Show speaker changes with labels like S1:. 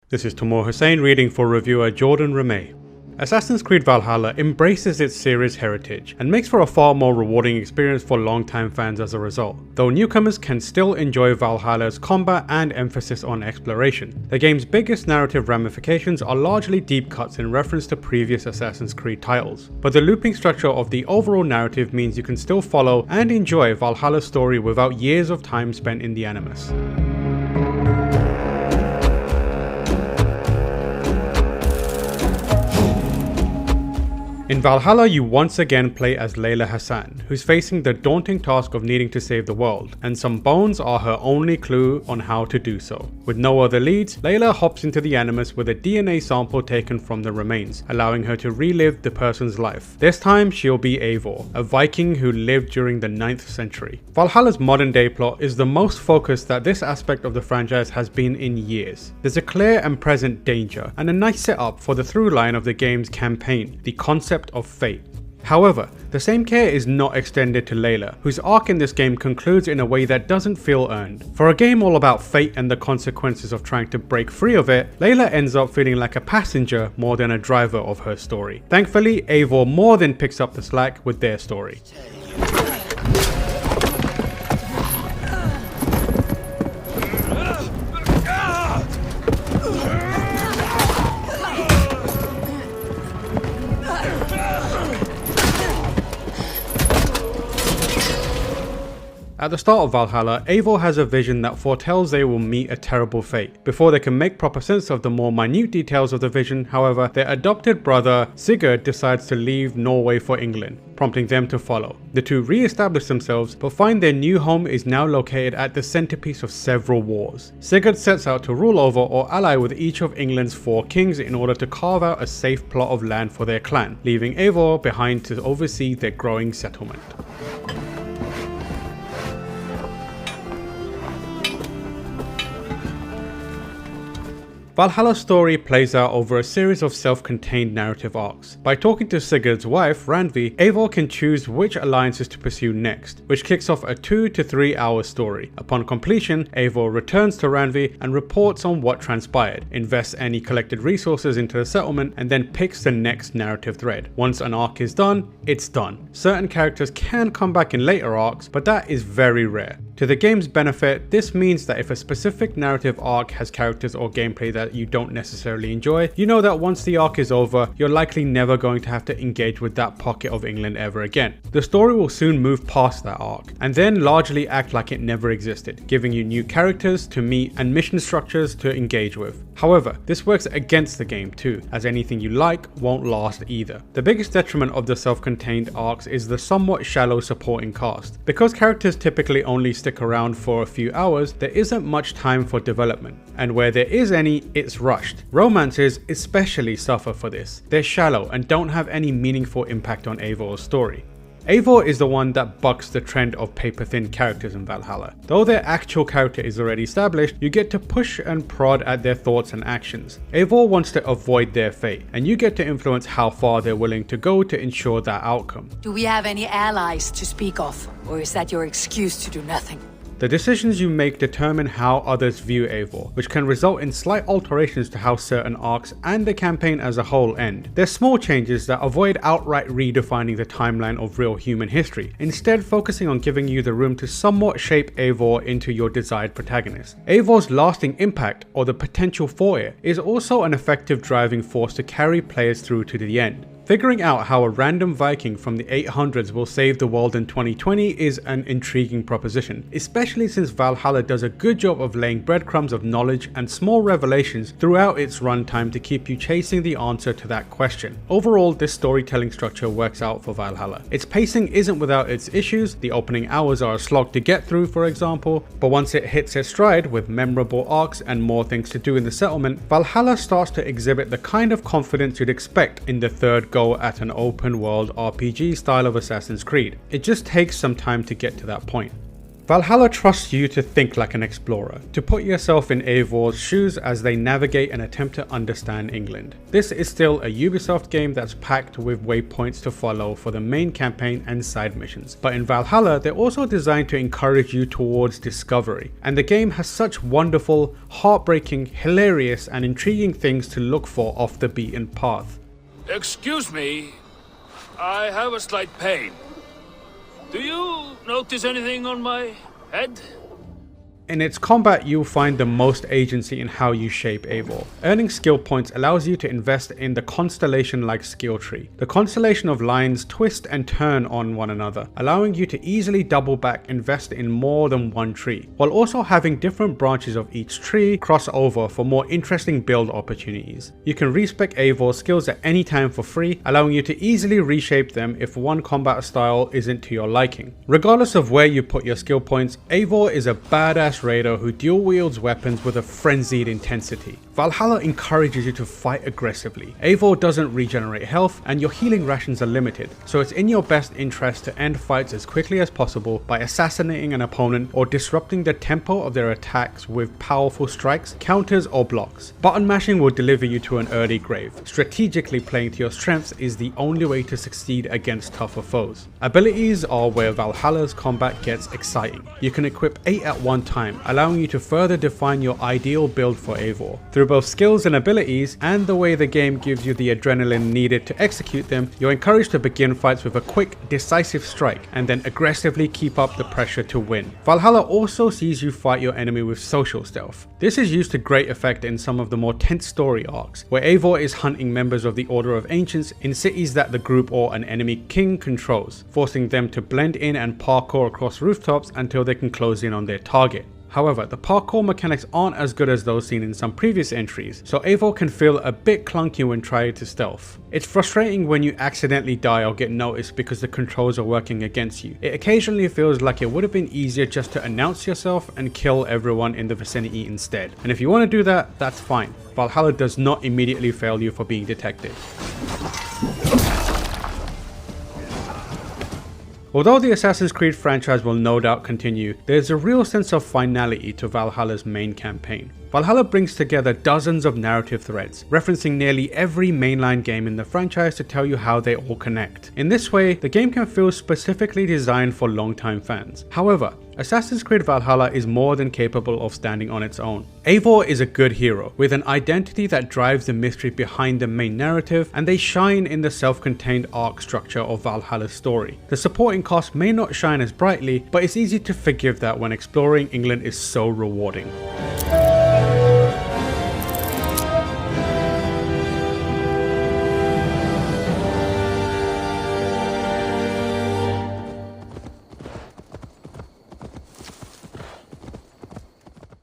S1: This is Tamoor Hussain reading for reviewer Jordan Ramey. Assassin's Creed Valhalla embraces its series heritage and makes for a far more rewarding experience for long-time fans as a result, though newcomers can still enjoy Valhalla's combat and emphasis on exploration. The game's biggest narrative ramifications are largely deep cuts in reference to previous Assassin's Creed titles, but the looping structure of the overall narrative means you can still follow and enjoy Valhalla's story without years of time spent in the Animus. In Valhalla, you once again play as Layla Hassan, who's facing the daunting task of needing to save the world, and some bones are her only clue on how to do so. With no other leads, Layla hops into the Animus with a DNA sample taken from the remains, allowing her to relive the person's life. This time, she'll be Eivor, a Viking who lived during the 9th century. Valhalla's modern day plot is the most focused that this aspect of the franchise has been in years. There's a clear and present danger, and a nice setup for the through line of the game's campaign, the concept of fate. However, the same care is not extended to Layla, whose arc in this game concludes in a way that doesn't feel earned. For a game all about fate and the consequences of trying to break free of it, Layla ends up feeling like a passenger more than a driver of her story. Thankfully, Eivor more than picks up the slack with their story. At the start of Valhalla, Eivor has a vision that foretells they will meet a terrible fate. Before they can make proper sense of the more minute details of the vision, however, their adopted brother Sigurd decides to leave Norway for England, prompting them to follow. The two re-establish themselves, but find their new home is now located at the centerpiece of several wars. Sigurd sets out to rule over or ally with each of England's 4 kings in order to carve out a safe plot of land for their clan, leaving Eivor behind to oversee their growing settlement. Valhalla's story plays out over a series of self-contained narrative arcs. By talking to Sigurd's wife, Randvi, Eivor can choose which alliances to pursue next, which kicks off a 2 to 3 hour story. Upon completion, Eivor returns to Randvi and reports on what transpired, invests any collected resources into the settlement, and then picks the next narrative thread. Once an arc is done, it's done. Certain characters can come back in later arcs, but that is very rare. To the game's benefit, this means that if a specific narrative arc has characters or gameplay that you don't necessarily enjoy, you know that once the arc is over, you're likely never going to have to engage with that pocket of England ever again. The story will soon move past that arc, and then largely act like it never existed, giving you new characters to meet and mission structures to engage with. However, this works against the game too, as anything you like won't last either. The biggest detriment of the self-contained arcs is the somewhat shallow supporting cast. Because characters typically only stick around for a few hours, there isn't much time for development, and where there is any, it's rushed. Romances especially suffer for this. They're shallow and don't have any meaningful impact on Eivor's story. Eivor is the one that bucks the trend of paper-thin characters in Valhalla. Though their actual character is already established, you get to push and prod at their thoughts and actions. Eivor wants to avoid their fate, and you get to influence how far they're willing to go to ensure that outcome.
S2: Do we have any allies to speak of, or is that your excuse to do nothing?
S1: The decisions you make determine how others view Eivor, which can result in slight alterations to how certain arcs and the campaign as a whole end. They're small changes that avoid outright redefining the timeline of real human history, instead focusing on giving you the room to somewhat shape Eivor into your desired protagonist. Eivor's lasting impact, or the potential for it, is also an effective driving force to carry players through to the end. Figuring out how a random Viking from the 800s will save the world in 2020 is an intriguing proposition, especially since Valhalla does a good job of laying breadcrumbs of knowledge and small revelations throughout its runtime to keep you chasing the answer to that question. Overall, this storytelling structure works out for Valhalla. Its pacing isn't without its issues. The opening hours are a slog to get through, for example, but once it hits its stride with memorable arcs and more things to do in the settlement, Valhalla starts to exhibit the kind of confidence you'd expect in the third go at an open world RPG style of Assassin's Creed. It just takes some time to get to that point. Valhalla trusts you to think like an explorer, to put yourself in Eivor's shoes as they navigate and attempt to understand England. This is still a Ubisoft game that's packed with waypoints to follow for the main campaign and side missions, but in Valhalla they're also designed to encourage you towards discovery, and the game has such wonderful, heartbreaking, hilarious and intriguing things to look for off the beaten path.
S3: Excuse me, I have a slight pain. Do you notice anything on my head?
S1: In its combat, you'll find the most agency in how you shape Eivor. Earning skill points allows you to invest in the constellation-like skill tree. The constellation of lines twist and turn on one another, allowing you to easily double back invest in more than one tree, while also having different branches of each tree cross over for more interesting build opportunities. You can respec Eivor's skills at any time for free, allowing you to easily reshape them if one combat style isn't to your liking. Regardless of where you put your skill points, Eivor is a badass raider who dual wields weapons with a frenzied intensity. Valhalla encourages you to fight aggressively. Eivor doesn't regenerate health and your healing rations are limited, so it's in your best interest to end fights as quickly as possible by assassinating an opponent or disrupting the tempo of their attacks with powerful strikes, counters or blocks. Button mashing will deliver you to an early grave. Strategically playing to your strengths is the only way to succeed against tougher foes. Abilities are where Valhalla's combat gets exciting. You can equip 8 at one time, allowing you to further define your ideal build for Eivor. Through both skills and abilities, and the way the game gives you the adrenaline needed to execute them, you're encouraged to begin fights with a quick, decisive strike, and then aggressively keep up the pressure to win. Valhalla also sees you fight your enemy with social stealth. This is used to great effect in some of the more tense story arcs, where Eivor is hunting members of the Order of Ancients in cities that the group or an enemy king controls, forcing them to blend in and parkour across rooftops until they can close in on their target. However, the parkour mechanics aren't as good as those seen in some previous entries, so Eivor can feel a bit clunky when trying to stealth. It's frustrating when you accidentally die or get noticed because the controls are working against you. It occasionally feels like it would have been easier just to announce yourself and kill everyone in the vicinity instead. And if you want to do that, that's fine. Valhalla does not immediately fail you for being detected. Although the Assassin's Creed franchise will no doubt continue, there's a real sense of finality to Valhalla's main campaign. Valhalla brings together dozens of narrative threads, referencing nearly every mainline game in the franchise to tell you how they all connect. In this way, the game can feel specifically designed for longtime fans. However, Assassin's Creed Valhalla is more than capable of standing on its own. Eivor is a good hero, with an identity that drives the mystery behind the main narrative, and they shine in the self-contained arc structure of Valhalla's story. The supporting cast may not shine as brightly, but it's easy to forgive that when exploring England is so rewarding.